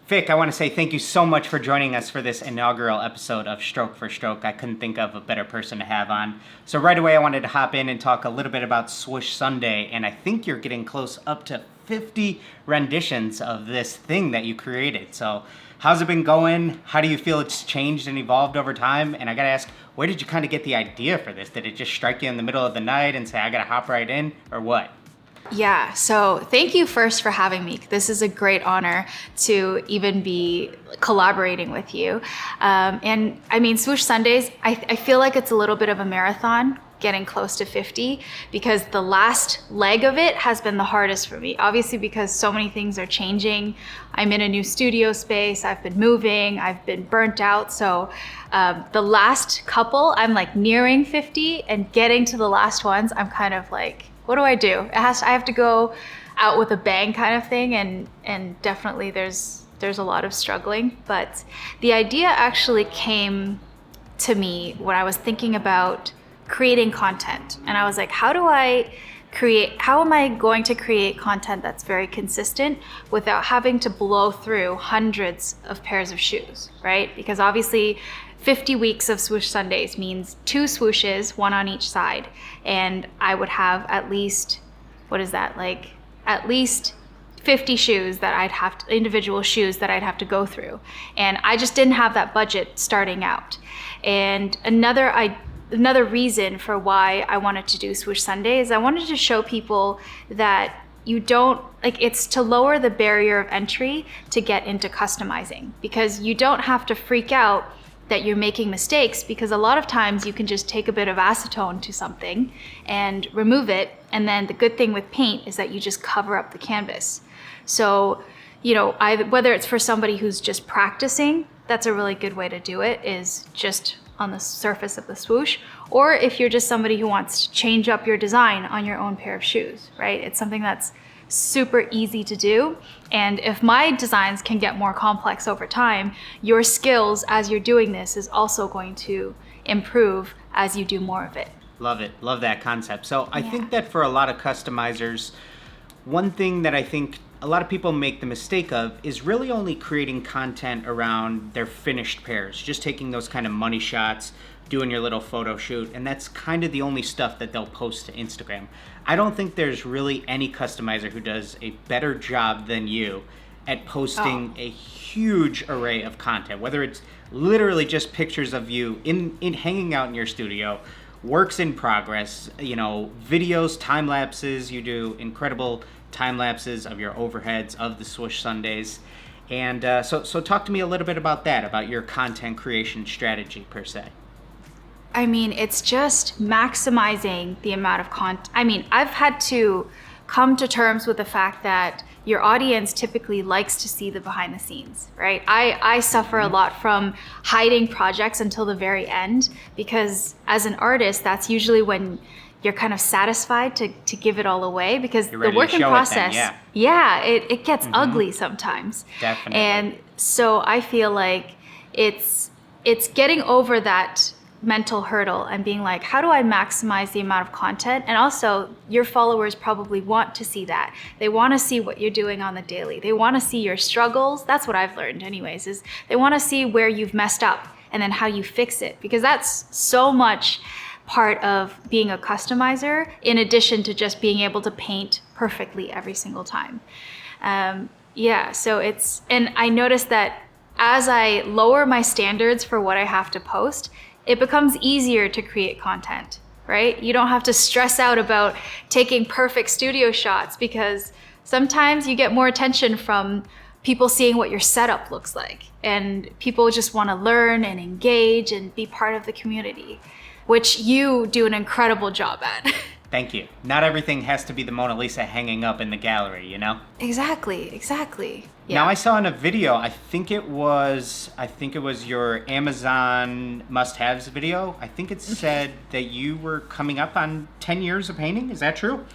Vic, I want to say thank you so much for joining us for this inaugural episode of Stroke for Stroke. I couldn't think of a better person to have on. So right away, I wanted to hop in and talk a little bit about Swoosh Sunday, and I think you're getting close up to 50 renditions of this thing that you created. So how's it been going? How do you feel it's changed and evolved over time? And I got to ask, where did you kind of get the idea for this? Did it just strike you in the middle of the night and say, I got to hop right in, or what? Yeah, so thank you first for having me. This is a great honor to even be collaborating with you. And I mean, Swoosh Sundays, I feel like it's a little bit of a marathon, getting close to 50, because the last leg of it has been the hardest for me. Obviously, because so many things are changing. I'm in a new studio space, I've been moving, I've been burnt out. So the last couple, I'm like nearing 50, and getting to the last ones, I'm kind of like, what do I do? I have to go out with a bang kind of thing, and definitely there's a lot of struggling. But the idea actually came to me when I was thinking about creating content. And I was like, how am I going to create content that's very consistent without having to blow through hundreds of pairs of shoes, right? Because obviously 50 weeks of Swoosh Sundays means 2 swooshes, 1 on each side. And I would have at least, at least 50 shoes that individual shoes that I'd have to go through. And I just didn't have that budget starting out. And another reason for why I wanted to do Swoosh Sunday is I wanted to show people that it's to lower the barrier of entry to get into customizing, because you don't have to freak out that you're making mistakes, because a lot of times you can just take a bit of acetone to something and remove it. And then the good thing with paint is that you just cover up the canvas. So, whether it's for somebody who's just practicing, that's a really good way to do it, is just on the surface of the swoosh. Or if you're just somebody who wants to change up your design on your own pair of shoes, right? It's something that's super easy to do. And if my designs can get more complex over time, your skills as you're doing this is also going to improve as you do more of it. Love it. Love that concept. So I think that for a lot of customizers, one thing that I think a lot of people make the mistake of is really only creating content around their finished pairs, just taking those kind of money shots, doing your little photo shoot, and that's kind of the only stuff that they'll post to Instagram. I don't think there's really any customizer who does a better job than you at posting a huge array of content, whether it's literally just pictures of you in hanging out in your studio, works in progress, videos, time lapses. You do incredible time lapses of your overheads of the Swoosh Sundays. And so talk to me a little bit about that, about your content creation strategy per se. I mean, it's just maximizing the amount of content. I mean, I've had to come to terms with the fact that your audience typically likes to see the behind the scenes, right? I suffer a lot from hiding projects until the very end, because as an artist, that's usually when you're kind of satisfied to give it all away, because the working process, it gets ugly sometimes. Definitely. And so I feel like it's getting over that mental hurdle and being like, how do I maximize the amount of content? And also, your followers probably want to see that. They want to see what you're doing on the daily. They want to see your struggles. That's what I've learned anyways, is they want to see where you've messed up and then how you fix it, because that's so much part of being a customizer, in addition to just being able to paint perfectly every single time. And I noticed that as I lower my standards for what I have to post, it becomes easier to create content, right? You don't have to stress out about taking perfect studio shots, because sometimes you get more attention from people seeing what your setup looks like, and people just want to learn and engage and be part of the community, which you do an incredible job at. Thank you. Not everything has to be the Mona Lisa hanging up in the gallery, Exactly. Yeah. Now I saw in a video, I think it was your Amazon must-haves video. I think it said that you were coming up on 10 years of painting. Is that true?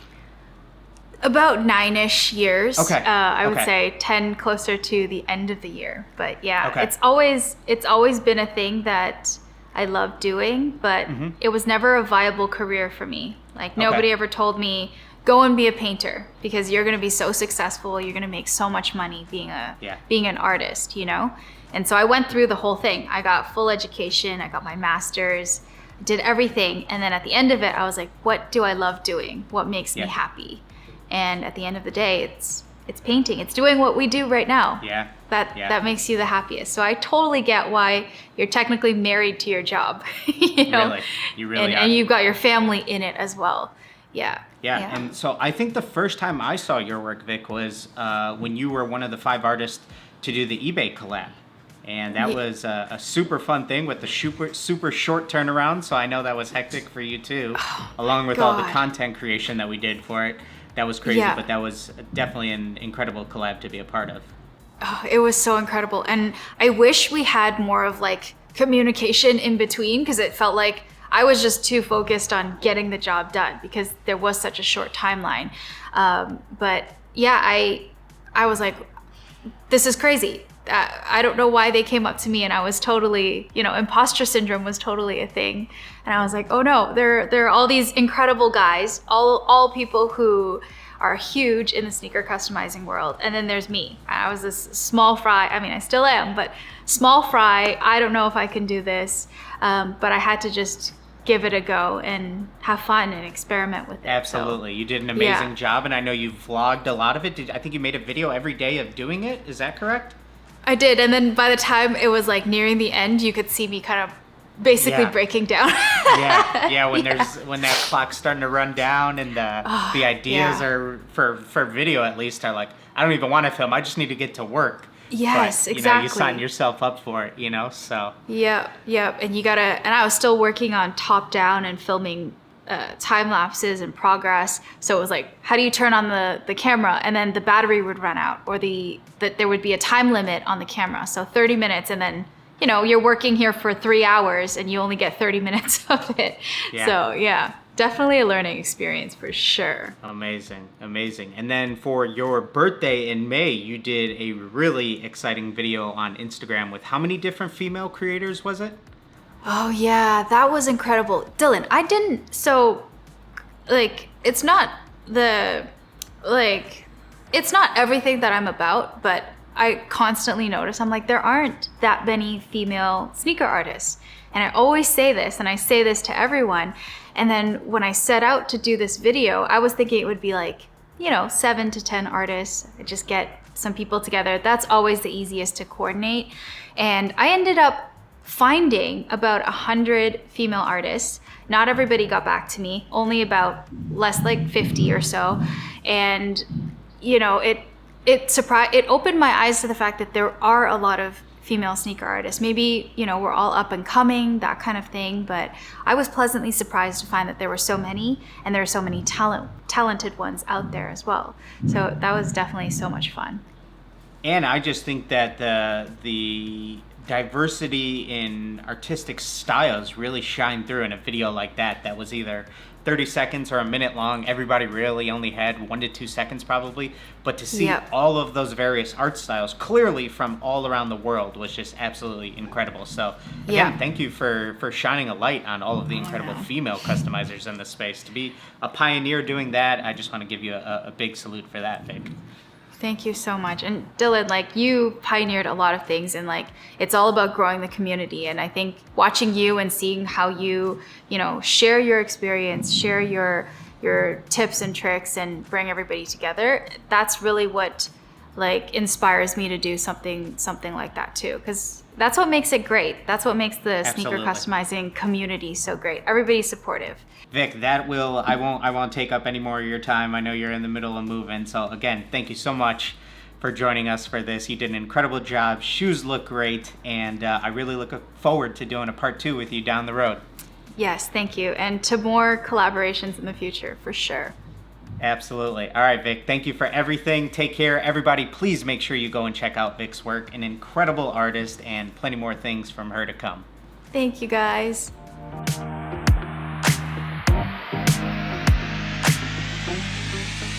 About 9-ish years. Okay. I would say 10 closer to the end of the year. But yeah, Okay. it's always been a thing that I love doing, but it was never a viable career for me. Like, nobody ever told me, go and be a painter because you're going to be so successful. You're going to make so much money being an artist, you know? And so I went through the whole thing. I got full education. I got my master's, did everything. And then at the end of it, I was like, what do I love doing? What makes me happy? And at the end of the day, it's painting. It's doing what we do right now. That makes you the happiest. So I totally get why you're technically married to your job. You know? Really? You really are. And you've got your family in it as well. Yeah. And so I think the first time I saw your work, Vic, was when you were one of the 5 artists to do the eBay collab. And that was a super fun thing with the super short turnaround. So I know that was hectic for you too, along with all the content creation that we did for it. That was crazy, but that was definitely an incredible collab to be a part of. Oh, it was so incredible. And I wish we had more of like communication in between, because it felt like I was just too focused on getting the job done because there was such a short timeline. But yeah, I was like, this is crazy. I don't know why they came up to me, and I was totally, imposter syndrome was totally a thing. And I was like, oh no, there are all these incredible guys, all people who are huge in the sneaker customizing world. And then there's me. I was this small fry. I mean, I still am, but small fry. I don't know if I can do this. But I had to just give it a go and have fun and experiment with it. Absolutely. So, you did an amazing job. And I know you vlogged a lot of it. I think you made a video every day of doing it. Is that correct? I did. And then by the time it was like nearing the end, you could see me kind of basically breaking down. When that clock's starting to run down and the ideas are for video at least are like, I don't even want to film. I just need to get to work. Yes, but, exactly. You sign yourself up for it, so. Yep. And I was still working on top down and filming time lapses and progress. So it was like, how do you turn on the camera? And then the battery would run out, or that there would be a time limit on the camera. So 30 minutes, and then, you're working here for 3 hours and you only get 30 minutes of it. Yeah. So definitely a learning experience for sure. Amazing. And then for your birthday in May, you did a really exciting video on Instagram with how many different female creators was it? Oh yeah, that was incredible. Dillon, it's not everything that I'm about, but I constantly notice, I'm like, there aren't that many female sneaker artists. And I always say this, and I say this to everyone. And then when I set out to do this video, I was thinking it would be like, 7 to 10 artists. I just get some people together. That's always the easiest to coordinate. And I ended up finding about 100 female artists. Not everybody got back to me, only about less like 50 or so. And, it opened my eyes to the fact that there are a lot of female sneaker artists. Maybe, we're all up and coming, that kind of thing. But I was pleasantly surprised to find that there were so many, and there are so many talented ones out there as well. So that was definitely so much fun. And I just think that the diversity in artistic styles really shine through in a video like that was either 30 seconds or a minute long. Everybody really only had 1 to 2 seconds probably, but to see all of those various art styles clearly from all around the world was just absolutely incredible. So again, thank you for shining a light on all of the incredible female customizers in the space. To be a pioneer doing that, I just want to give you a big salute for that, Vic. Thank you so much. And Dillon, you pioneered a lot of things, and it's all about growing the community. And I think watching you and seeing how you, share your experience, share your tips and tricks, and bring everybody together, that's really what inspires me to do something like that too. Because that's what makes it great. That's what makes the sneaker customizing community so great. Everybody's supportive. Vic, I won't take up any more of your time. I know you're in the middle of moving. So again, thank you so much for joining us for this. You did an incredible job. Shoes look great, and I really look forward to doing a part 2 with you down the road. Yes, thank you. And to more collaborations in the future, for sure. Absolutely. All right, Vic, thank you for everything. Take care. Everybody, please make sure you go and check out Vic's work. An incredible artist, and plenty more things from her to come. Thank you, guys.